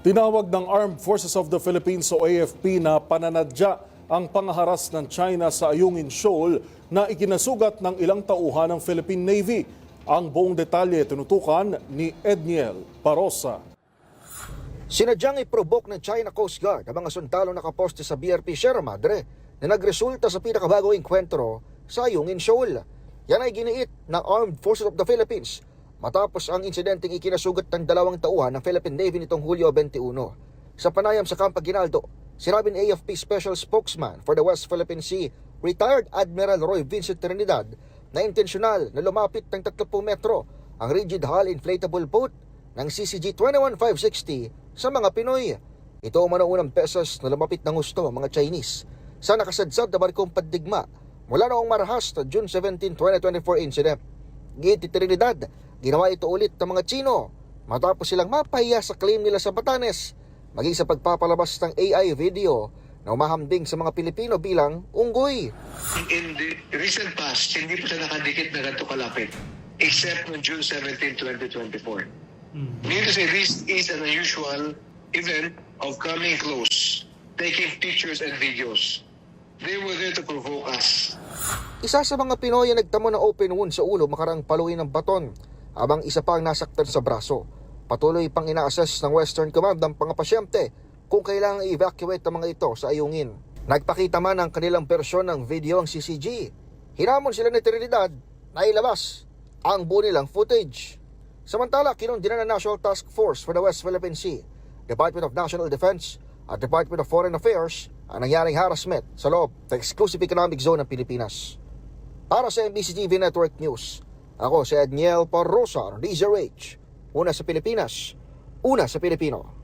Tinawag ng Armed Forces of the Philippines o AFP na pananadya ang pangaharas ng China sa Ayungin Shoal na ikinasugat ng ilang tauhan ng Philippine Navy. Ang buong detalye tinutukan ni Edniel Parosa. Sinadyang i-provoke ng China Coast Guard ang mga sundalo nakaposte sa BRP Sierra Madre na nagresulta sa pinakabagong enkwentro sa Ayungin Shoal. Yan ay giniit ng Armed Forces of the Philippines matapos ang insidenteng ikinasugat ng dalawang tauhan ng Philippine Navy nitong Hulyo 21. Sa panayam sa Camp Aguinaldo, sinabi ng AFP Special Spokesman for the West Philippine Sea, Retired Admiral Roy Vincent Trinidad, na intensyonal na lumapit ng 30 metro ang rigid hull inflatable boat ng CCG 21560 sa mga Pinoy. Ito ang manaunang beses na lumapit ng gusto ang mga Chinese sa nakasadsad na barkong pandigma mula noong marahas na June 17, 2024 incident. Giti Trinidad, ginawa ito ulit ng mga Chino matapos silang mapahiya sa claim nila sa Batanes, maging sa pagpapalabas ng AI video na umahambing sa mga Pilipino bilang unggoy. In the recent past, hindi pa siya nakadikit na ganito kalapit except on June 17, 2024. Meaning to say, this is an unusual event of coming close, taking pictures and videos. They were there to provoke us. Isa sa mga Pinoy ay nagtamo ng open wound sa ulo makarang paluin ng baton, habang isa pa ang nasaktan sa braso. Patuloy pang ina-assess ng Western Command ng mga pasyente kung kailangang i-evacuate ang mga ito sa Ayungin. Nagpakita man ang kanilang bersyon ng video ang CCG. Hinamon sila ni Trinidad na ilabas ang buo nilang footage. Samantala, kinundina ng National Task Force for the West Philippine Sea, Department of National Defense at Department of Foreign Affairs ang nangyaring harassment sa loob ng Exclusive Economic Zone ng Pilipinas. Para sa MBC TV Network News, ako si Edniel Parosa ng DZRH. Una sa Pilipinas, una sa Pilipino.